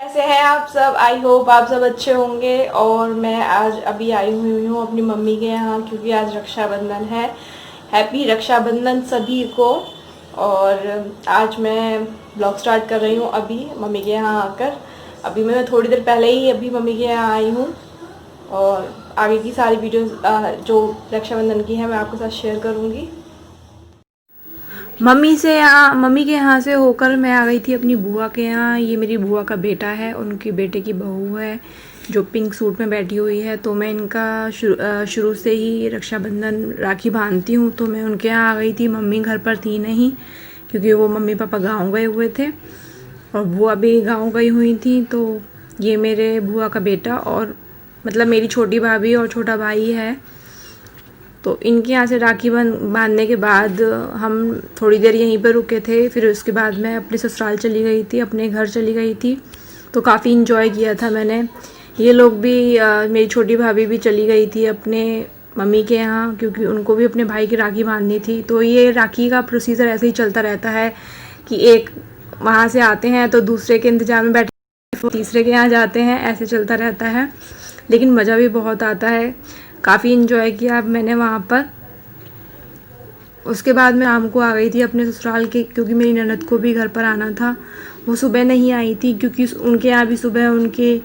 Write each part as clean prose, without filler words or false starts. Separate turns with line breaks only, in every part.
कैसे हैं आप सब? आई होप आप सब अच्छे होंगे। और मैं आज अभी आई हुई हूँ अपनी मम्मी के यहाँ, क्योंकि आज रक्षाबंधन है। हैप्पी रक्षाबंधन सभी को। और आज मैं ब्लॉग स्टार्ट कर रही हूँ अभी मम्मी के यहाँ आकर। अभी मैं थोड़ी देर पहले ही अभी मम्मी के यहाँ आई हूँ। और आगे की सारी वीडियोस जो रक्षाबंधन की है मैं आपके साथ शेयर करूँगी। मम्मी के यहाँ से होकर मैं आ गई थी अपनी बुआ के यहाँ। ये मेरी बुआ का बेटा है, उनकी बेटे की बहू है जो पिंक सूट में बैठी हुई है। तो मैं इनका शुरू से ही रक्षाबंधन राखी बांधती हूँ। तो मैं उनके यहाँ आ गई थी। मम्मी घर पर थी नहीं, क्योंकि वो मम्मी पापा गाँव गए हुए थे और बुआ भी गाँव गई हुई थी। तो ये मेरे बुआ का बेटा और मतलब मेरी छोटी भाभी और छोटा भाई है। तो इनके यहाँ से राखी बांधने के बाद हम थोड़ी देर यहीं पर रुके थे। फिर उसके बाद मैं अपने ससुराल चली गई थी, अपने घर चली गई थी। तो काफ़ी इन्जॉय किया था मैंने। ये लोग भी मेरी छोटी भाभी भी चली गई थी अपने मम्मी के यहाँ, क्योंकि उनको भी अपने भाई की राखी बांधनी थी। तो ये राखी का प्रोसीजर ऐसे ही चलता रहता है कि एक वहाँ से आते हैं तो दूसरे के इंतज़ार में बैठे, तीसरे के यहाँ जाते हैं, ऐसे चलता रहता है। लेकिन मज़ा भी बहुत आता है। काफ़ी इन्जॉय किया मैंने वहाँ पर। उसके बाद मैं शाम को आ गई थी अपने ससुराल के, क्योंकि मेरी ननद को भी घर पर आना था। वो सुबह नहीं आई थी, क्योंकि उनके यहाँ भी सुबह उनके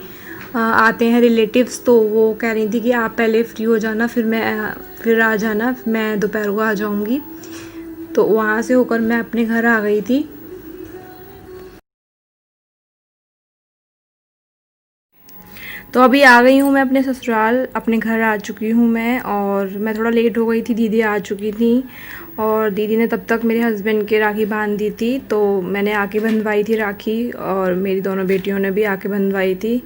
आते हैं रिलेटिव्स। तो वो कह रही थी कि आप पहले फ्री हो जाना, फिर आ जाना, मैं दोपहर को आ जाऊँगी। तो वहाँ से होकर मैं अपने घर आ गई थी। तो अभी आ गई हूँ मैं अपने ससुराल, अपने घर आ चुकी हूँ मैं। और मैं थोड़ा लेट हो गई थी, दीदी आ चुकी थी और दीदी ने तब तक मेरे हस्बैंड के राखी बांध दी थी। तो मैंने आके बंधवाई थी राखी, और मेरी दोनों बेटियों ने भी आके बंधवाई थी।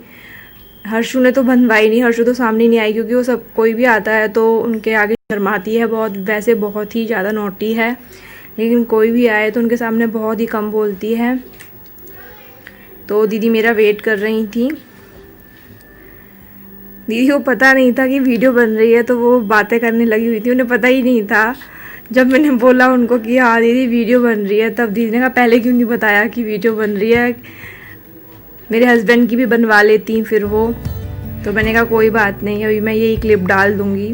हर्षू ने तो बंधवाई नहीं, हर्षू तो सामने नहीं आई, क्योंकि वो सब कोई भी आता है तो उनके आगे शर्माती है बहुत। वैसे बहुत ही ज़्यादा नॉटी है, लेकिन कोई भी आए तो उनके सामने बहुत ही कम बोलती है। तो दीदी मेरा वेट कर रही थी। दीदी को पता नहीं था कि वीडियो बन रही है, तो वो बातें करने लगी हुई थी, उन्हें पता ही नहीं था। जब मैंने बोला उनको कि हाँ दीदी वीडियो बन रही है, तब दीदी ने कहा पहले क्यों नहीं बताया कि वीडियो बन रही है, मेरे हस्बैंड की भी बनवा लेती फिर वो। तो मैंने कहा कोई बात नहीं, अभी मैं यही क्लिप डाल दूँगी।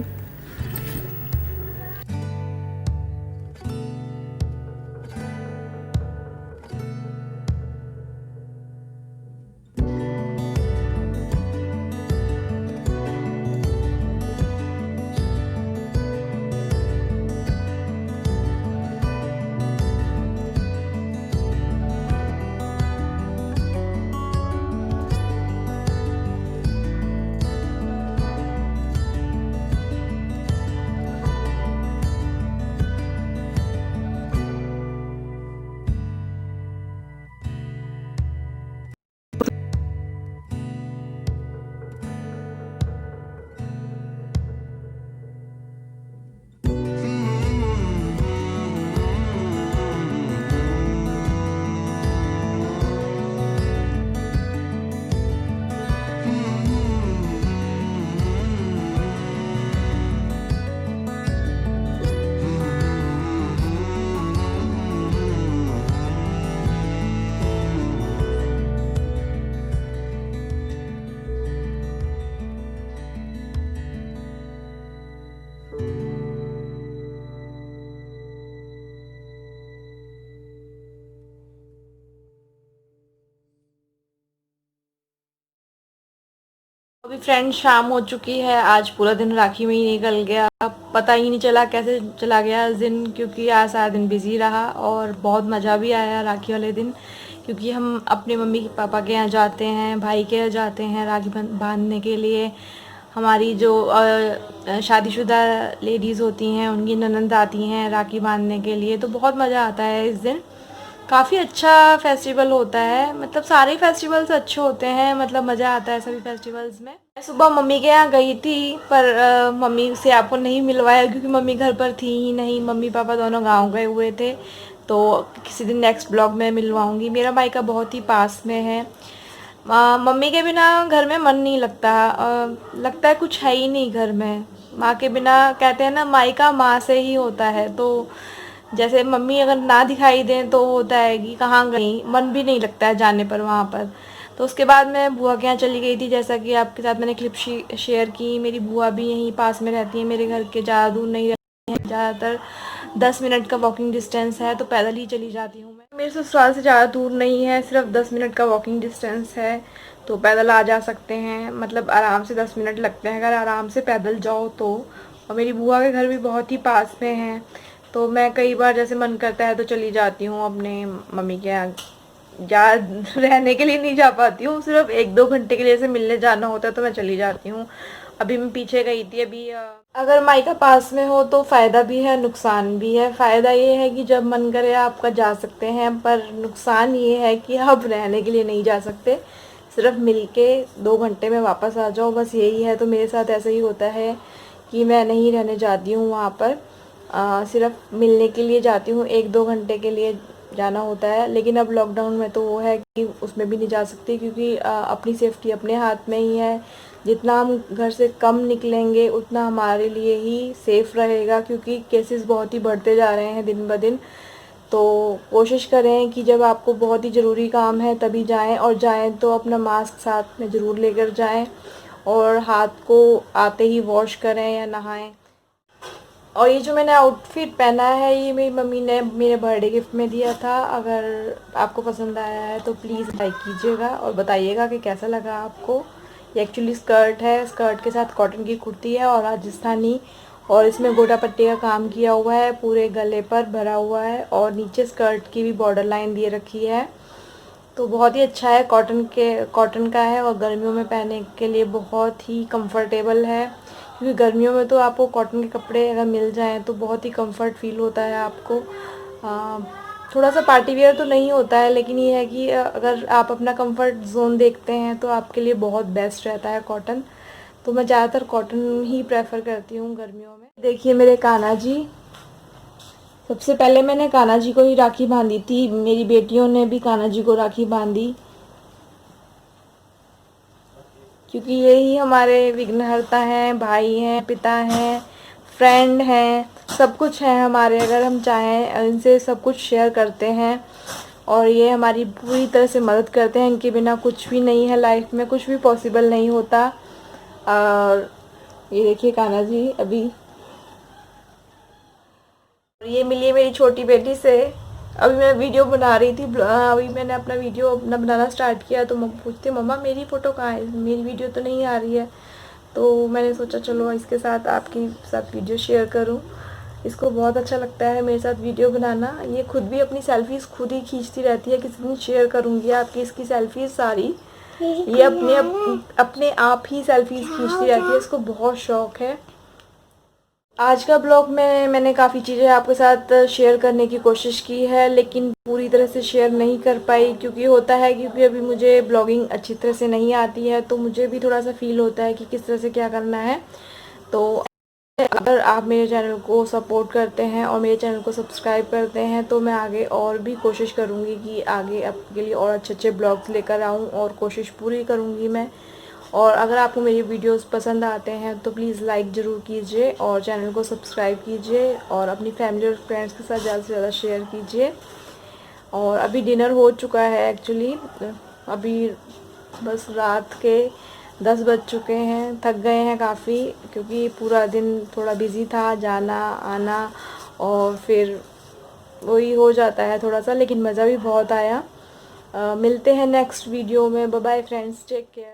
अभी फ्रेंड शाम हो चुकी है। आज पूरा दिन राखी में ही निकल गया, पता ही नहीं चला कैसे चला गया इस दिन, क्योंकि आज सारा दिन बिजी रहा और बहुत मज़ा भी आया राखी वाले दिन। क्योंकि हम अपने मम्मी पापा के यहाँ जाते हैं, भाई के यहाँ जाते हैं राखी बांधने के लिए। हमारी जो शादीशुदा लेडीज़ होती हैं उनकी ननद आती हैं राखी बांधने के लिए। तो बहुत मज़ा आता है इस दिन। काफ़ी अच्छा फेस्टिवल होता है, मतलब सारे फेस्टिवल्स अच्छे होते हैं, मतलब मज़ा आता है सभी फेस्टिवल्स में। मैं सुबह मम्मी के यहाँ गई थी, पर मम्मी से आपको नहीं मिलवाया, क्योंकि मम्मी घर पर थी ही नहीं। मम्मी पापा दोनों गांव गए हुए थे। तो किसी दिन नेक्स्ट ब्लॉग में मिलवाऊंगी। मेरा मायका बहुत ही पास में है। मम्मी के बिना घर में मन नहीं लगता। लगता है कुछ है ही नहीं घर में। माँ के बिना, कहते हैं ना, मायका माँ से ही होता है। तो जैसे मम्मी अगर ना दिखाई दें तो होता है कि कहाँ गई, मन भी नहीं लगता है जाने पर वहाँ पर। तो उसके बाद मैं बुआ के यहाँ चली गई थी, जैसा कि आपके साथ मैंने क्लिप शेयर की। मेरी बुआ भी यहीं पास में रहती है, मेरे घर के ज़्यादा दूर नहीं रहती हैं, ज़्यादातर 10 मिनट का वॉकिंग डिस्टेंस है, तो पैदल ही चली जाती हूँ मैं। मेरे ससुराल से ज़्यादा दूर नहीं है, सिर्फ 10 मिनट का वॉकिंग डिस्टेंस है, तो पैदल आ जा सकते हैं। मतलब आराम से 10 मिनट लगते हैं अगर आराम से पैदल जाओ तो। और मेरी बुआ के घर भी बहुत ही पास में है, तो मैं कई बार जैसे मन करता है तो चली जाती हूँ अपने मम्मी के यहाँ। या रहने के लिए नहीं जा पाती हूँ, सिर्फ 1-2 घंटे के लिए जैसे मिलने जाना होता है तो मैं चली जाती हूँ। अभी मैं पीछे गई थी अभी। अगर मायका पास में हो तो फ़ायदा भी है नुकसान भी है। फ़ायदा ये है कि जब मन करे आपका जा सकते हैं, पर नुकसान ये है कि आप रहने के लिए नहीं जा सकते, सिर्फ मिल के 2 घंटे में वापस आ जाओ, बस यही है। तो मेरे साथ ऐसा ही होता है कि मैं नहीं रहने जाती हूँ वहाँ पर, सिर्फ मिलने के लिए जाती हूँ, 1-2 घंटे के लिए जाना होता है। लेकिन अब लॉकडाउन में तो वो है कि उसमें भी नहीं जा सकती, क्योंकि अपनी सेफ्टी अपने हाथ में ही है। जितना हम घर से कम निकलेंगे उतना हमारे लिए ही सेफ़ रहेगा, क्योंकि केसेस बहुत ही बढ़ते जा रहे हैं दिन ब दिन। तो कोशिश करें कि जब आपको बहुत ही ज़रूरी काम है तभी जाएं, और जाएं तो अपना मास्क साथ में ज़रूर लेकर जाएं, और हाथ को आते ही वॉश करें या नहाएं। और ये जो मैंने आउटफिट पहना है ये मेरी मम्मी ने मेरे बर्थडे गिफ्ट में दिया था। अगर आपको पसंद आया है तो प्लीज़ लाइक कीजिएगा और बताइएगा कि कैसा लगा आपको। ये एक्चुअली स्कर्ट है, स्कर्ट के साथ कॉटन की कुर्ती है और राजस्थानी, और इसमें गोटा पट्टी का काम किया हुआ है, पूरे गले पर भरा हुआ है, और नीचे स्कर्ट की भी बॉर्डर लाइन दिए रखी है। तो बहुत ही अच्छा है, कॉटन का है, और गर्मियों में पहनने के लिए बहुत ही कंफर्टेबल है, क्योंकि गर्मियों में तो आपको कॉटन के कपड़े अगर मिल जाएं तो बहुत ही कंफर्ट फील होता है आपको। थोड़ा सा पार्टी वेयर तो नहीं होता है, लेकिन ये है कि अगर आप अपना कंफर्ट जोन देखते हैं तो आपके लिए बहुत बेस्ट रहता है कॉटन। तो मैं ज़्यादातर कॉटन ही प्रेफर करती हूँ गर्मियों में। देखिए मेरे कान्हा जी, सबसे पहले मैंने कान्हा जी को ही राखी बांधी थी, मेरी बेटियों ने भी कान्हा जी को राखी बांधी, क्योंकि यही हमारे विघ्नहर्ता हैं, भाई हैं, पिता हैं, फ्रेंड हैं, सब कुछ है हमारे। अगर हम चाहें इनसे सब कुछ शेयर करते हैं, और ये हमारी पूरी तरह से मदद करते हैं। इनके बिना कुछ भी नहीं है, लाइफ में कुछ भी पॉसिबल नहीं होता। और ये देखिए कान्हा जी अभी, ये मिली है मेरी छोटी बेटी से। अभी मैं वीडियो बना रही थी, अभी मैंने अपना वीडियो अपना बनाना स्टार्ट किया, तो मैं पूछती मम्मा मेरी फ़ोटो कहाँ है, मेरी वीडियो तो नहीं आ रही है। तो मैंने सोचा चलो इसके साथ आपके साथ वीडियो शेयर करूं। इसको बहुत अच्छा लगता है मेरे साथ वीडियो बनाना। ये खुद भी अपनी सेल्फीज़ खुद ही खींचती रहती है, किसी दिन शेयर करूँगी आपकी इसकी सेल्फीज़ सारी। ये अपने आप ही सेल्फीज़ खींचती रहती है, इसको बहुत शौक़ है। आज का ब्लॉग में मैंने काफ़ी चीज़ें आपके साथ शेयर करने की कोशिश की है, लेकिन पूरी तरह से शेयर नहीं कर पाई, क्योंकि होता है क्योंकि अभी मुझे ब्लॉगिंग अच्छी तरह से नहीं आती है, तो मुझे भी थोड़ा सा फील होता है कि किस तरह से क्या करना है। तो अगर आप मेरे चैनल को सपोर्ट करते हैं और मेरे चैनल को सब्सक्राइब करते हैं तो मैं आगे और भी कोशिश करूँगी कि आगे आपके लिए और अच्छे ब्लॉग्स लेकर आऊँ, और कोशिश पूरी करूँगी मैं। और अगर आपको मेरी वीडियोस पसंद आते हैं तो प्लीज़ लाइक ज़रूर कीजिए, और चैनल को सब्सक्राइब कीजिए, और अपनी फैमिली और फ्रेंड्स के साथ ज़्यादा से ज़्यादा शेयर कीजिए। और अभी डिनर हो चुका है एक्चुअली, अभी बस रात के 10 बज चुके हैं। थक गए हैं काफ़ी, क्योंकि पूरा दिन थोड़ा बिज़ी था, जाना आना, और फिर वही हो जाता है थोड़ा सा, लेकिन मज़ा भी बहुत आया। मिलते हैं नेक्स्ट वीडियो में। Bye bye friends, take care.